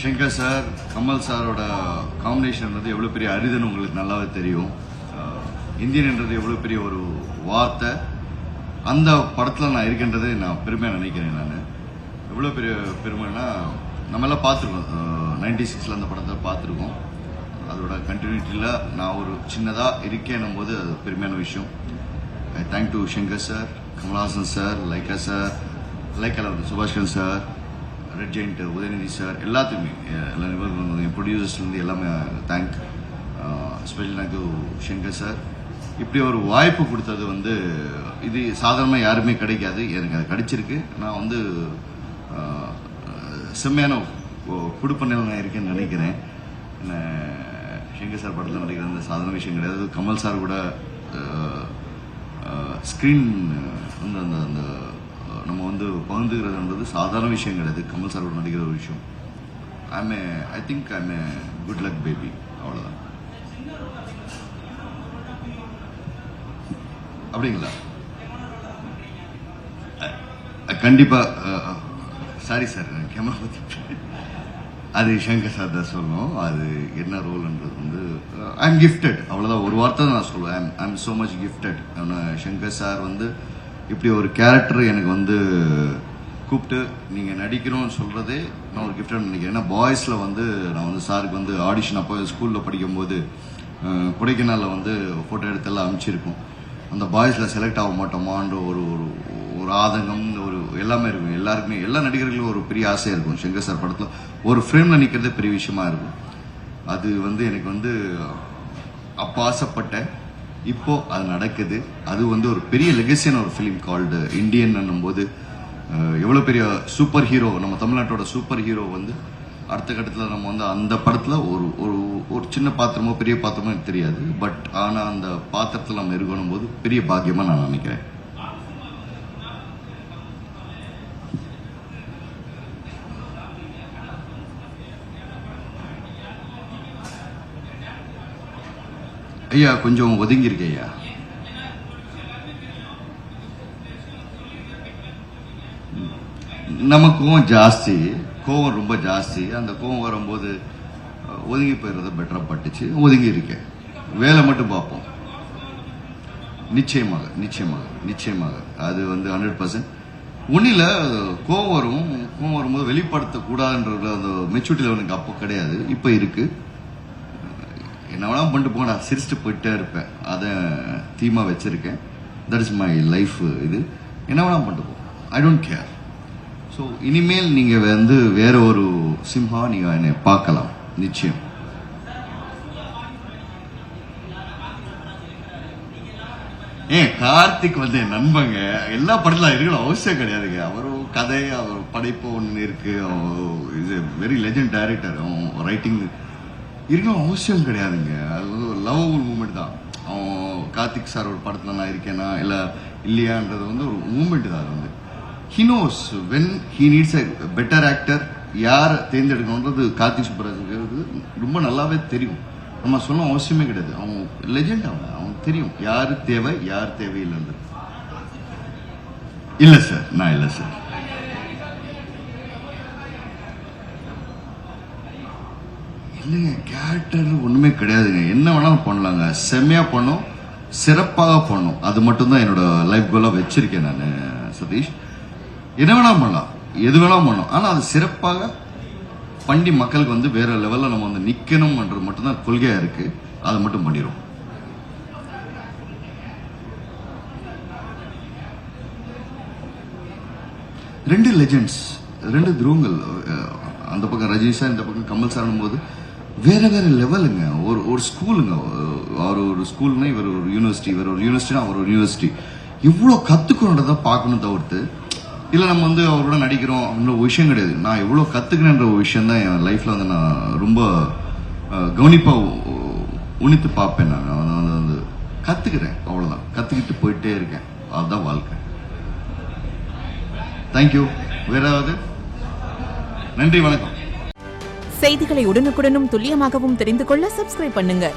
Shankar sir Kamal சாரோட காம்பினேஷன்ன்றது எவ்வளோ பெரிய அரிதுன்னு உங்களுக்கு நல்லாவே தெரியும். இந்தியன்ன்றது எவ்வளோ பெரிய ஒரு வார்த்தை. அந்த படத்தில் நான் இருக்கின்றதை நான் பெருமையாக நினைக்கிறேன். நான் எவ்வளோ பெரிய பெருமைன்னா நம்ம எல்லாம் பார்த்துருக்கோம். 96 அந்த படத்தை பார்த்துருக்கோம். அதோட கண்டினியூட்டியில் நான் ஒரு சின்னதாக இருக்கேன்னும் போது அது பெருமையான விஷயம். I thank to Shankar sir, Kamal Haasan sir, Lyca sir, லைக்கால Subaskaran sir, red giant Udhayanidhi sir, எல்லாத்துக்குமே எல்லா நிபுணர்களும் ப்ரொடியூசர்ஸ்லேருந்து எல்லாமே thank. Special thank to Shankar sir. இப்படி ஒரு வாய்ப்பு கொடுத்தது வந்து இது சாதாரணமாக யாருமே கிடைக்காது. எனக்கு அது கிடைச்சிருக்கு. நான் செம்மையான குடுப்பண்ணில் நான் இருக்கேன்னு நினைக்கிறேன். ஷங்கர் சார் படத்தில் நடிக்கிற அந்த சாதாரண விஷயம் கிடையாது. கமல் சார் கூட ஸ்க்ரீன் வந்து அந்த அந்த நம்ம பகிர்ந்துக்கிறதுன்றது சாதாரண விஷயம் கிடையாது. கமல் சார் கூட நடிக்கிற ஒரு விஷயம். I think I'm a good luck baby. அவ்வளோதான். அப்படிங்களா? கண்டிப்பா. சாரி சார், கேமரா பத்தி அது ஷங்கர் சார் தான் சொல்லணும். அது என்ன ரோல்ன்றது வந்து ஐ எம் கிஃப்டட். அவ்வளோதான். ஒரு வார்த்தை தான் நான் சொல்லுவேன். I am so much gifted. Shankar sir வந்து இப்படி ஒரு கேரக்டர் எனக்கு கூப்பிட்டு நீங்கள் நடிக்கணும்னு சொல்கிறதே நான் ஒரு கிஃப்டட் நினைக்கிறேன். ஏன்னா பாய்ஸில் நான் சாருக்கு ஆடிஷன் அப்போ ஸ்கூலில் படிக்கும்போது கொடைக்கானலில் ஃபோட்டோ எடுத்தெல்லாம் அனுப்பிச்சிருக்கோம். அந்த பாய்ஸில் செலக்ட் ஆக மாட்டோமான்ற ஒரு ஒரு ஆதங்கம், ஒரு எல்லாமே இருக்கும். எல்லாருக்குமே, எல்லா நடிகர்களுக்கும் ஒரு பெரிய ஆசையாக இருக்கும். ஷங்கர் சார் படத்தில் ஒரு ஃப்ரேமில் நிற்கிறதே பெரிய விஷயமா இருக்கும். அது எனக்கு அப்போ ஆசைப்பட்டேன். இப்போ அது நடக்குது. அது ஒரு பெரிய லெகசியான ஒரு ஃபிலிம் கால்டு இந்தியன் போது எவ்வளோ பெரிய சூப்பர் ஹீரோ, நம்ம தமிழ்நாட்டோட சூப்பர் ஹீரோ அடுத்த கட்டத்தில் நம்ம அந்த படத்தில் ஒரு சின்ன பாத்திரமோ பெரிய பாத்திரமோ எனக்கு தெரியாது. பட் ஆனால் அந்த பாத்திரத்தில் நம்ம இருக்கணும் போது பெரிய பாக்கியமாக நான் நினைக்கிறேன். ஐயா கொஞ்சம் ஒதுங்கியிருக்க ஐயா. நமக்கும் ஜாஸ்தி கோவம், ரொம்ப ஜாஸ்தி. அந்த கோவம் வரும்போது ஒதுங்கி போயிடுறது பெட்டரா பட்டுச்சு. ஒதுங்கி இருக்கேன். வேலை மட்டும் பார்ப்போம். நிச்சயமாக நிச்சயமாக நிச்சயமாக அது 100%. ஒன்னில கோவம் வரும்போது வெளிப்படுத்தக்கூடாதுன்றது அந்த மெச்சூரிட்டி எனக்கு அப்போ கிடையாது. இப்போ இருக்கு. என்ன வேணாலும் பண்ணிட்டு போங்க, நான் சிரிச்சுட்டு போயிட்டே இருப்பேன். அதை தீமா வச்சிருக்கேன். That is my life. இது என்ன வேணாலும் பண்ணிட்டு போங்க. I don't care. ஸோ இனிமேல் நீங்கள் வேற ஒரு சிம்ஹா நீங்கள் என்னை பார்க்கலாம். நிச்சயம். கார்த்திக் என் நண்பங்க. எல்லா படத்துல இருக்கணும் அவசியம் கிடையாதுங்க. அவரும் கதை, அவர் படைப்பு ஒன்று இருக்கு. Is a very legend director. Writing இருக்கணும் அவசியம் கிடையாதுங்க. அது ஒரு லவ்வபுல் மூமெண்ட் தான். கார்த்திக் சார் ஒரு படத்துல நான் இருக்கேனா இல்லையான்றது ஒரு மூமெண்ட் தான். அது he knows when he needs a better actor, யார் தேர்ந்தெடுக்கணுன்றது கார்த்திக் சுப்பராஜுக்கு ரொம்ப நல்லாவே தெரியும். நம்ம சொல்ல அவசியமே கிடையாது. அவன் லெஜெண்ட். அவன் தெரியும் யாரு தேவை யார் தேவையில்லை. இல்ல சார், நான் இல்லை சார். இல்லைங்க, கேரக்டர் ஒண்ணுமே கிடையாதுங்க. என்ன வேணாலும் பண்ணலாங்க. செம்மையா பண்ணும், சிறப்பாக பண்ணும். அது மட்டும்தான் என்னோட லைஃப் கோலா வச்சிருக்கேன் நான் சதீஷ். என்ன வேணாலும் பண்ணலாம், எது வேணாலும் பண்ணலாம். ஆனா அது சிறப்பாக பண்ணி மக்களுக்கு வேற லெவல்ல நம்ம நிக்கணும்ன்றது மட்டும்தான் கொள்கையா இருக்கு. அதை மட்டும் பண்ணிடும். ரெண்டு லெஜெண்ட்ஸ், ரெண்டு துருவங்கள். அந்த பக்கம் ரஜினி சார், இந்த பக்கம் கமல் சார் போது வேற வேற லெவலுங்க. ஒரு ஸ்கூலுங்க. அவர் ஒரு ஸ்கூல்னா இவர் ஒரு யூனிவர்சிட்டி, இவர் ஒரு யூனிவர்சிட்டினா அவர் ஒரு யூனிவர்சிட்டி. இவ்வளவு கத்துக்கணுன்றத பார்க்கணும் தவிர்த்து இல்ல நம்ம அவரோட நடிக்கிறோம் அப்படின்ற ஒரு விஷயம் கிடையாது. நான் எவ்வளவு கத்துக்கிறேன்ற ஒரு விஷயம் தான் என் லைஃப்ல நான் ரொம்ப கவனிப்பா உணித்து பார்ப்பேன். நான் கத்துக்கிறேன். அவ்வளவுதான். கத்துக்கிட்டு போயிட்டே இருக்கேன். அதுதான் வாழ்க்கை. தேங்க்யூ. வேற ஏதாவது? நன்றி, வணக்கம். செய்திகளை உடனுக்குடனும் துல்லியமாகவும் தெரிந்து கொள்ள சப்ஸ்கிரைப் பண்ணுங்க.